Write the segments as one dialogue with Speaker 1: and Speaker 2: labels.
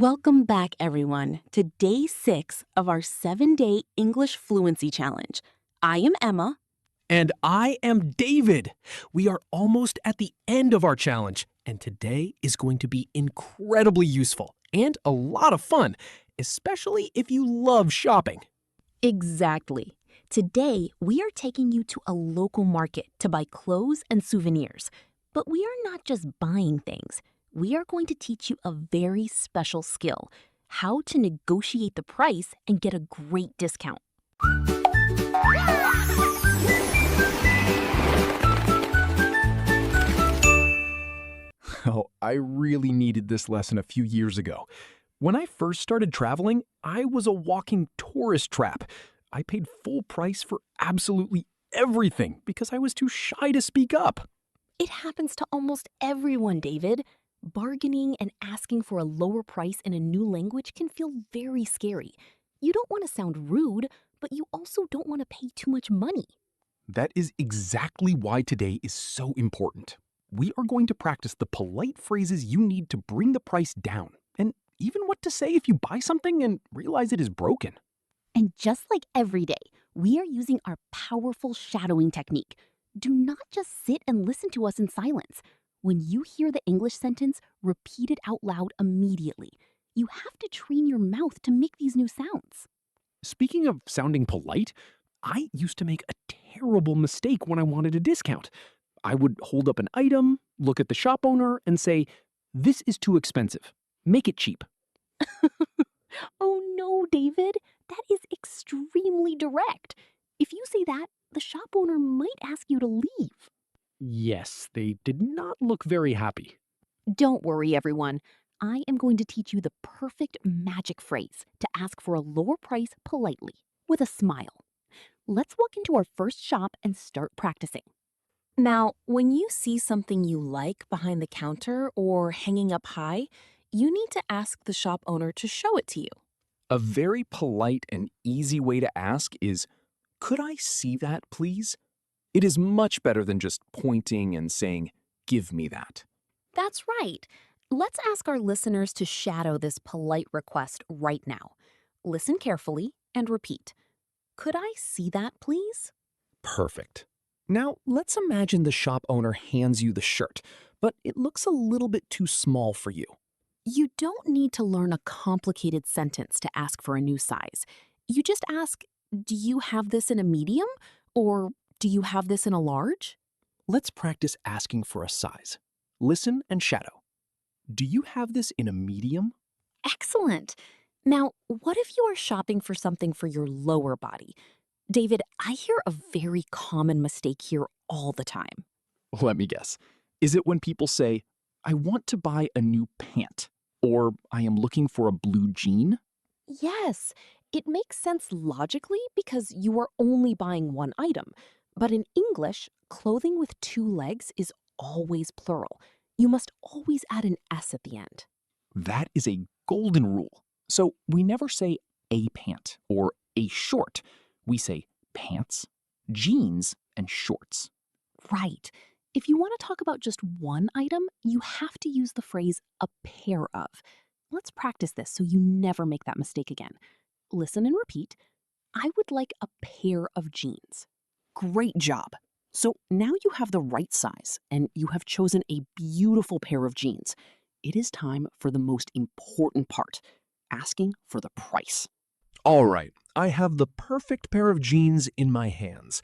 Speaker 1: Welcome back, everyone, to day 6 of our 7-day English Fluency Challenge. I am Emma.
Speaker 2: And I am David. We are almost at the end of our challenge, and today is going to be incredibly useful and a lot of fun, especially if you love shopping.
Speaker 1: Exactly. Today, we are taking you to a local market to buy clothes and souvenirs. But we are not just buying things. We are going to teach you a very special skill, how to negotiate the price and get a great discount.
Speaker 2: Oh, I really needed this lesson a few years ago. When I first started traveling, I was a walking tourist trap. I paid full price for absolutely everything because I was too shy to speak up.
Speaker 1: It happens to almost everyone, David. Bargaining and asking for a lower price in a new language can feel very scary. You don't want to sound rude, but you also don't want to pay too much money.
Speaker 2: That is exactly why today is so important. We are going to practice the polite phrases you need to bring the price down, and even what to say if you buy something and realize it is broken.
Speaker 1: And just like every day, we are using our powerful shadowing technique. Do not just sit and listen to us in silence. When you hear the English sentence, repeat it out loud immediately. You have to train your mouth to make these new sounds.
Speaker 2: Speaking of sounding polite, I used to make a terrible mistake when I wanted a discount. I would hold up an item, look at the shop owner, and say, "This is too expensive. Make it cheap."
Speaker 1: Oh no, David, that is extremely direct. If you say that, the shop owner might ask you to leave.
Speaker 2: Yes, they did not look very happy.
Speaker 1: Don't worry, everyone. I am going to teach you the perfect magic phrase to ask for a lower price politely, with a smile. Let's walk into our first shop and start practicing. Now, when you see something you like behind the counter or hanging up high, you need to ask the shop owner to show it to you.
Speaker 2: A very polite and easy way to ask is, "Could I see that, please?" It is much better than just pointing and saying, "Give me that."
Speaker 1: That's right. Let's ask our listeners to shadow this polite request right now. Listen carefully and repeat. Could I see that, please?
Speaker 2: Perfect. Now, let's imagine the shop owner hands you the shirt, but it looks a little bit too small for you.
Speaker 1: You don't need to learn a complicated sentence to ask for a new size. You just ask, do you have this in a medium? Or do you have this in a large?
Speaker 2: Let's practice asking for a size. Listen and shadow. Do you have this in a medium?
Speaker 1: Excellent. Now, what if you are shopping for something for your lower body? David, I hear a very common mistake here all the time.
Speaker 2: Let me guess. Is it when people say, "I want to buy a new pant," or "I am looking for a blue jean"?
Speaker 1: Yes, it makes sense logically because you are only buying one item. But in English, clothing with two legs is always plural. You must always add an S at the end.
Speaker 2: That is a golden rule. So we never say a pant or a short. We say pants, jeans, and shorts.
Speaker 1: Right. If you want to talk about just one item, you have to use the phrase a pair of. Let's practice this so you never make that mistake again. Listen and repeat. I would like a pair of jeans. Great job. So now you have the right size and you have chosen a beautiful pair of jeans. It is time for the most important part, asking for the price.
Speaker 2: All right, I have the perfect pair of jeans in my hands.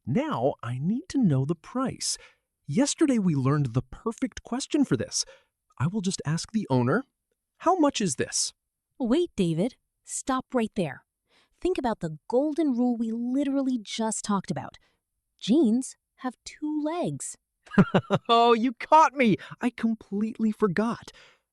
Speaker 2: Now I need to know the price. Yesterday we learned the perfect question for this. I will just ask the owner, "How much is this?"
Speaker 1: Wait, David. Stop right there. Think about the golden rule we literally just talked about. Jeans have two legs.
Speaker 2: Oh, you caught me! I completely forgot.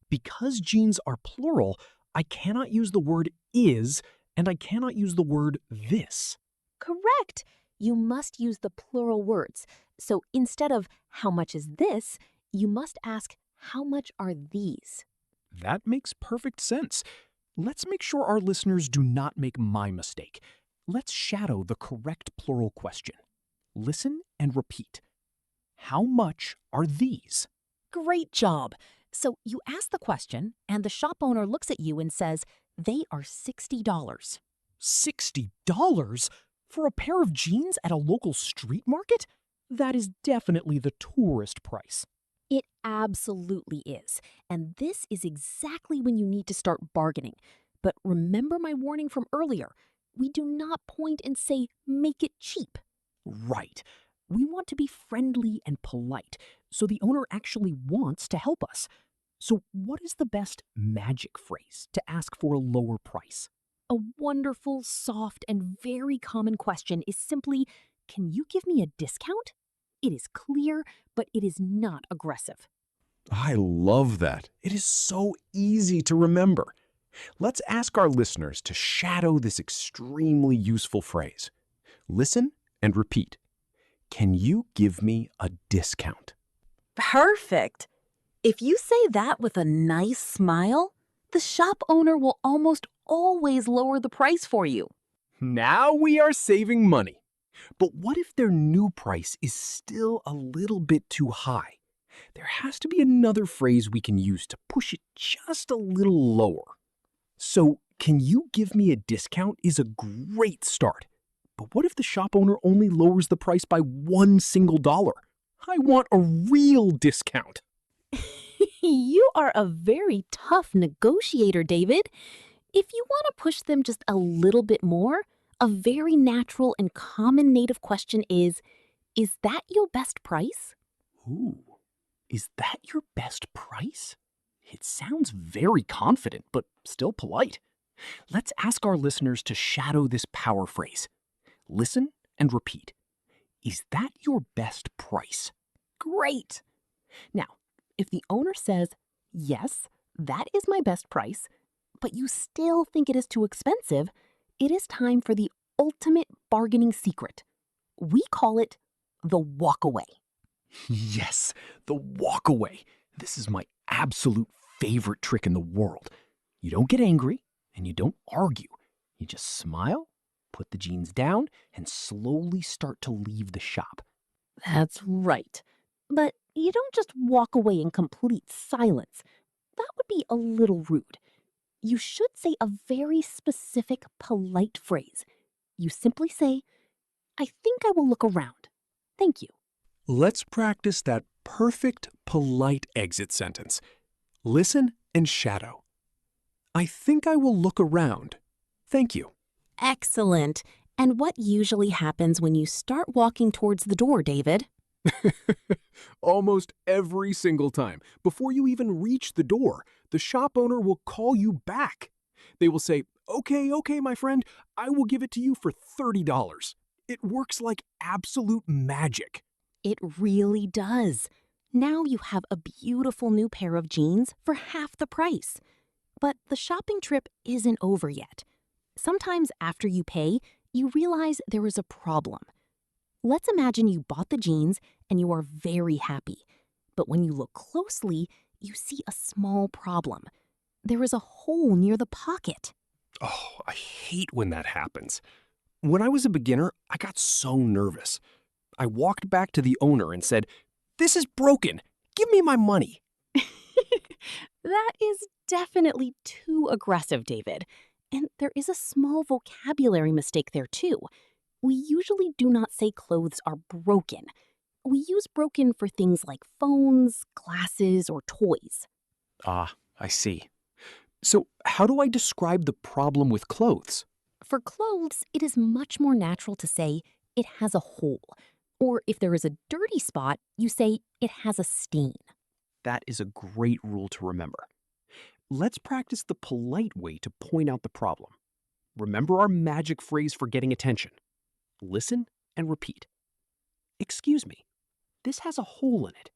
Speaker 2: Because jeans are plural, I cannot use the word is and I cannot use the word this.
Speaker 1: Correct. You must use the plural words. So instead of how much is this, you must ask how much are these?
Speaker 2: That makes perfect sense. Let's make sure our listeners do not make my mistake. Let's shadow the correct plural question. Listen and repeat. How much are these?
Speaker 1: Great job. So you ask the question, and the shop owner looks at you and says, they are $60.
Speaker 2: $60 for a pair of jeans at a local street market? That is definitely the tourist price.
Speaker 1: It absolutely is. And this is exactly when you need to start bargaining. But remember my warning from earlier. We do not point and say, make it cheap.
Speaker 2: Right. We want to be friendly and polite, so the owner actually wants to help us. So, what is the best magic phrase to ask for a lower price?
Speaker 1: A wonderful, soft, and very common question is simply, can you give me a discount? It is clear, but it is not aggressive.
Speaker 2: I love that. It is so easy to remember. Let's ask our listeners to shadow this extremely useful phrase. Listen and repeat. Can you give me a discount?
Speaker 1: Perfect. If you say that with a nice smile, the shop owner will almost always lower the price for you.
Speaker 2: Now we are saving money. But what if their new price is still a little bit too high? There has to be another phrase we can use to push it just a little lower. So, can you give me a discount is a great start. But what if the shop owner only lowers the price by one single dollar? I want a real discount.
Speaker 1: You are a very tough negotiator, David. If you want to push them just a little bit more, a very natural and common native question is that your best price?
Speaker 2: Ooh, is that your best price? It sounds very confident, but still polite. Let's ask our listeners to shadow this power phrase. Listen and repeat. Is that your best price?
Speaker 1: Great. Now, if the owner says, yes, that is my best price, but you still think it is too expensive, it is time for the ultimate bargaining secret. We call it the walkaway.
Speaker 2: Yes, the walkaway. This is my absolute favorite trick in the world. You don't get angry and you don't argue. You just smile, put the jeans down, and slowly start to leave the shop.
Speaker 1: That's right. But you don't just walk away in complete silence. That would be a little rude. You should say a very specific, polite phrase. You simply say, I think I will look around. Thank you.
Speaker 2: Let's practice that perfect, polite exit sentence. Listen and shadow. I think I will look around. Thank you.
Speaker 1: Excellent. And what usually happens when you start walking towards the door, David?
Speaker 2: Almost every single time, before you even reach the door, the shop owner will call you back. They will say, okay, my friend, I will give it to you for $30. It works like absolute magic.
Speaker 1: It really does. Now you have a beautiful new pair of jeans for half the price. But the shopping trip isn't over yet. Sometimes after you pay, you realize there is a problem. Let's imagine you bought the jeans and you are very happy. But when you look closely, you see a small problem. There is a hole near the pocket.
Speaker 2: Oh, I hate when that happens. When I was a beginner, I got so nervous. I walked back to the owner and said, "This is broken. Give me my money."
Speaker 1: That is definitely too aggressive, David. And there is a small vocabulary mistake there, too. We usually do not say clothes are broken. We use broken for things like phones, glasses, or toys.
Speaker 2: Ah, I see. So, how do I describe the problem with clothes?
Speaker 1: For clothes, it is much more natural to say it has a hole. Or if there is a dirty spot, you say it has a stain.
Speaker 2: That is a great rule to remember. Let's practice the polite way to point out the problem. Remember our magic phrase for getting attention. Listen and repeat. Excuse me, this has a hole in it.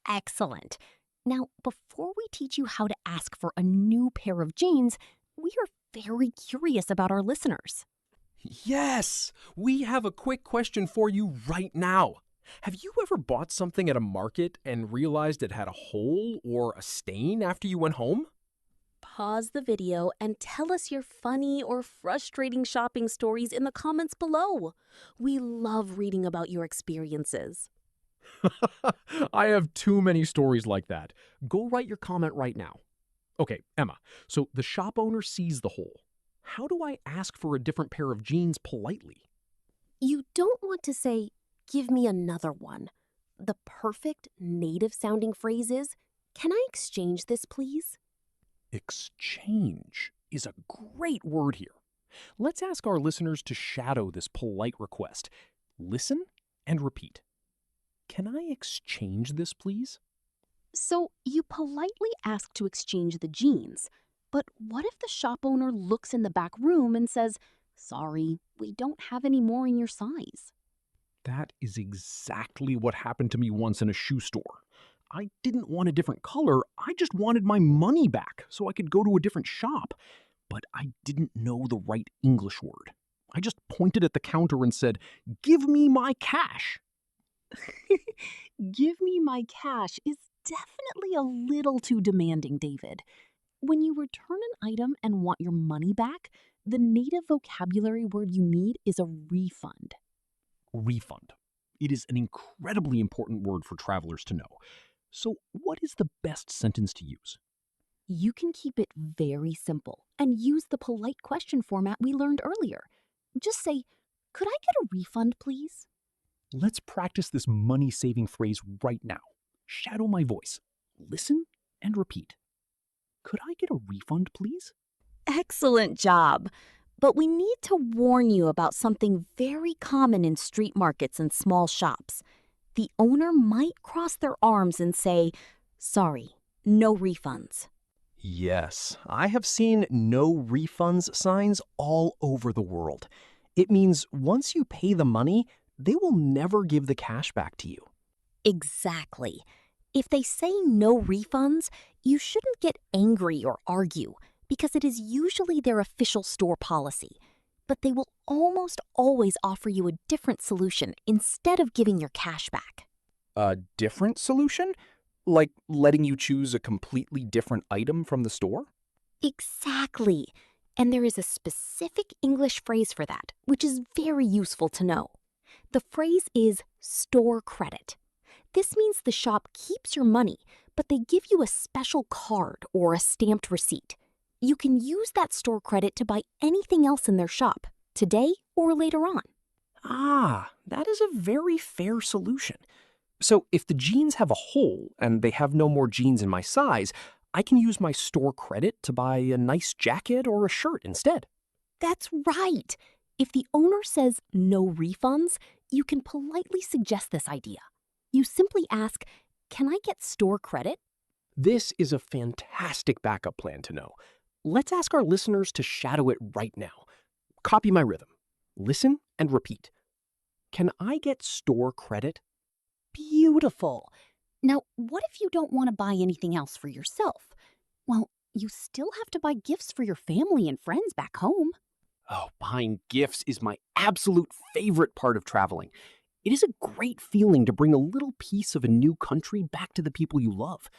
Speaker 1: Excellent. Now, before we teach you how to ask for a new pair of jeans, we are very curious about our listeners.
Speaker 2: Yes! We have a quick question for you right now. Have you ever bought something at a market and realized it had a hole or a stain after you went home?
Speaker 1: Pause the video and tell us your funny or frustrating shopping stories in the comments below. We love reading about your experiences.
Speaker 3: I have too many stories like that. Go write your comment right now. Okay, Emma, so the shop owner sees the hole. How do I ask for a different pair of jeans politely?
Speaker 4: You don't want to say, "Give me another one." The perfect native sounding phrase is, "Can I exchange this, please?"
Speaker 3: Exchange is a great word here. Let's ask our listeners to shadow this polite request. Listen and repeat. Can I exchange this, please?
Speaker 1: So you politely ask to exchange the jeans, but what if the shop owner looks in the back room and says, "Sorry, we don't have any more in your size"?
Speaker 3: That is exactly what happened to me once in a shoe store. I didn't want a different color, I just wanted my money back so I could go to a different shop. But I didn't know the right English word. I just pointed at the counter and said, "Give me my cash."
Speaker 1: Give me my cash is definitely a little too demanding, David. When you return an item and want your money back, the native vocabulary word you need is a refund.
Speaker 3: Refund. It is an incredibly important word for travelers to know. So, what is the best sentence to use?
Speaker 1: You can keep it very simple and use the polite question format we learned earlier. Just say, "Could I get a refund, please?"
Speaker 3: Let's practice this money saving phrase right now. Shadow my voice. Listen and repeat. Could I get a refund, please?
Speaker 4: Excellent job. But we need to warn you about something very common in street markets and small shops. The owner might cross their arms and say, "Sorry, no refunds."
Speaker 2: Yes, I have seen no refunds signs all over the world. It means once you pay the money, they will never give the cash back to you.
Speaker 4: Exactly. If they say no refunds, you shouldn't get angry or argue because it is usually their official store policy. But they will almost always offer you a different solution instead of giving your cash back.
Speaker 2: A different solution? Like letting you choose a completely different item from the store?
Speaker 4: Exactly. And there is a specific English phrase for that, which is very useful to know. The phrase is store credit. This means the shop keeps your money, but they give you a special card or a stamped receipt. You can use that store credit to buy anything else in their shop, today or later on.
Speaker 2: Ah, that is a very fair solution. So if the jeans have a hole and they have no more jeans in my size, I can use my store credit to buy a nice jacket or a shirt instead.
Speaker 4: That's right. If the owner says no refunds, you can politely suggest this idea. You simply ask, "Can I get store credit?"
Speaker 2: This is a fantastic backup plan to know. Let's ask our listeners to shadow it right now. Copy my rhythm. Listen and repeat. Can I get store credit?
Speaker 1: Beautiful. Now, what if you don't want to buy anything else for yourself? Well, you still have to buy gifts for your family and friends back home.
Speaker 2: Oh, buying gifts is my absolute favorite part of traveling. It is a great feeling to bring a little piece of a new country back to the people you love.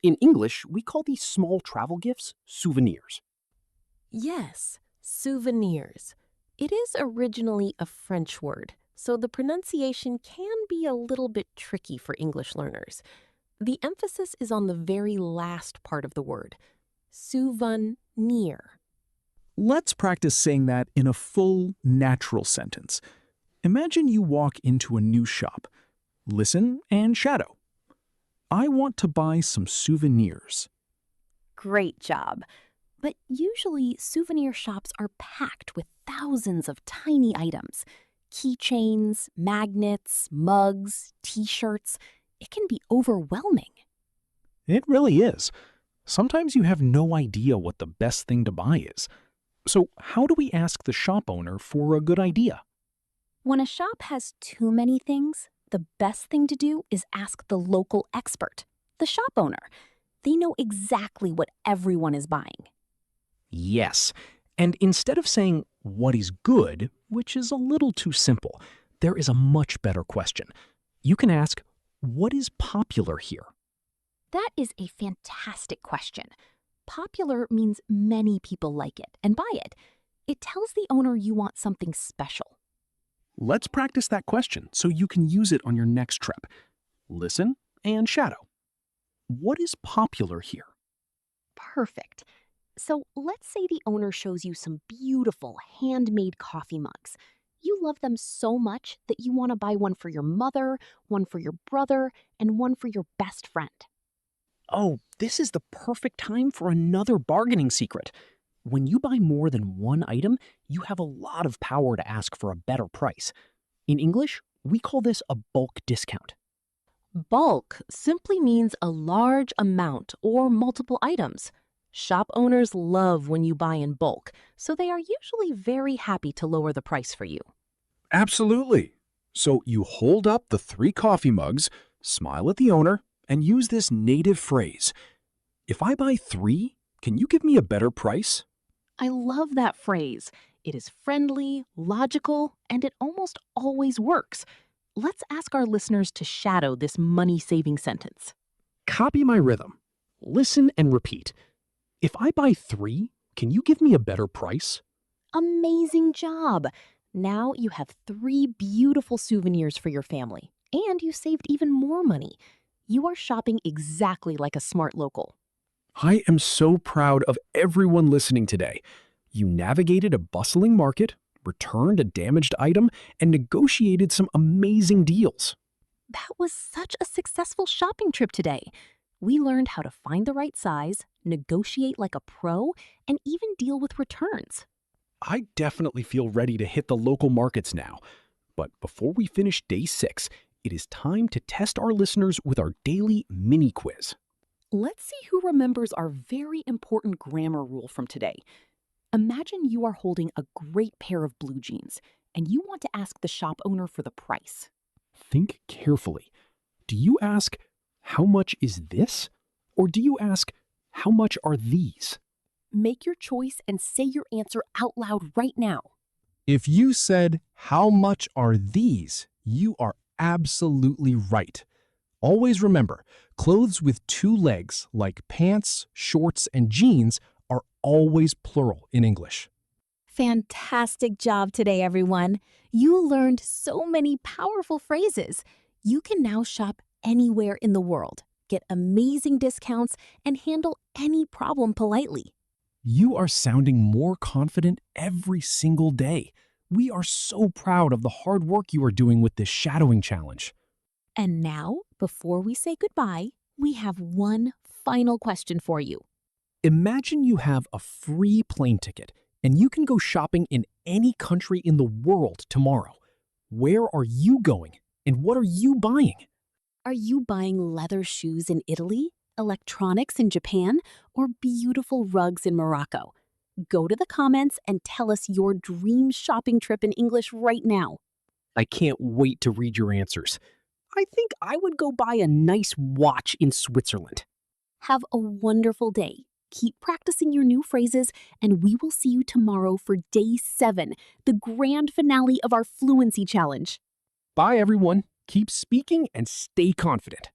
Speaker 2: In English, we call these small travel gifts souvenirs.
Speaker 5: Yes, souvenirs. It is originally a French word, so the pronunciation can be a little bit tricky for English learners. The emphasis is on the very last part of the word, souvenir.
Speaker 6: Let's practice saying that in a full, natural sentence. Imagine you walk into a new shop. Listen and shadow. I want to buy some souvenirs.
Speaker 1: Great job. But usually, souvenir shops are packed with thousands of tiny items: keychains, magnets, mugs, t-shirts. It can be overwhelming.
Speaker 6: It really is. Sometimes you have no idea what the best thing to buy is. So how do we ask the shop owner for a good idea?
Speaker 1: When a shop has too many things, the best thing to do is ask the local expert, the shop owner. They know exactly what everyone is buying.
Speaker 2: Yes. And instead of saying, what is good, which is a little too simple, there is a much better question. You can ask, what is popular here?
Speaker 1: That is a fantastic question. Popular means many people like it and buy it. It tells the owner you want something special.
Speaker 6: Let's practice that question so you can use it on your next trip.
Speaker 3: listen, and shadow. What is popular here?
Speaker 4: Perfect. So let's say the owner shows you some beautiful handmade coffee mugs. You love them so much that you want to buy one for your mother, one for your brother, and one for your best friend.
Speaker 3: Oh, this is the perfect time for another bargaining secret. When you buy more than one item, you have a lot of power to ask for a better price. In English, we call this a bulk discount.
Speaker 5: Bulk simply means a large amount or multiple items. Shop owners love when you buy in bulk, so they are usually very happy to lower the price for you.
Speaker 6: Absolutely. So you hold up the 3 coffee mugs, smile at the owner, and use this native phrase. If I buy 3, can you give me a better price?
Speaker 1: I love that phrase. It is friendly, logical, and it almost always works. Let's ask our listeners to shadow this money-saving sentence.
Speaker 3: Copy my rhythm. Listen and repeat. If I buy 3, can you give me a better price?
Speaker 1: Amazing job! Now you have 3 beautiful souvenirs for your family, and you saved even more money. You are shopping exactly like a smart local.
Speaker 6: I am so proud of everyone listening today. You navigated a bustling market, returned a damaged item, and negotiated some amazing deals.
Speaker 1: That was such a successful shopping trip today. We learned how to find the right size, negotiate like a pro, and even deal with returns.
Speaker 3: I definitely feel ready to hit the local markets now. But before we finish day 6, it is time to test our listeners with our daily mini quiz.
Speaker 1: Let's see who remembers our very important grammar rule from today. Imagine you are holding a great pair of blue jeans, and you want to ask the shop owner for the price.
Speaker 3: Think carefully. Do you ask, how much is this? Or do you ask, how much are these?
Speaker 1: Make your choice and say your answer out loud right now.
Speaker 2: If you said, "How much are these?" you are absolutely right. Always remember, clothes with 2 legs, like pants, shorts, and jeans, are always plural in English.
Speaker 4: Fantastic job today, everyone. You learned so many powerful phrases. You can now shop anywhere in the world, get amazing discounts, and handle any problem politely.
Speaker 2: You are sounding more confident every single day. We are so proud of the hard work you are doing with this shadowing challenge.
Speaker 4: And now, before we say goodbye, we have one final question for you.
Speaker 3: Imagine you have a free plane ticket and you can go shopping in any country in the world tomorrow. Where are you going and what are you buying?
Speaker 1: Are you buying leather shoes in Italy, electronics in Japan, or beautiful rugs in Morocco? Go to the comments and tell us your dream shopping trip in English right now.
Speaker 3: I can't wait to read your answers. I think I would go buy a nice watch in Switzerland.
Speaker 1: Have a wonderful day. Keep practicing your new phrases, and we will see you tomorrow for day 7, the grand finale of our Fluency Challenge.
Speaker 3: Bye, everyone. Keep speaking and stay confident.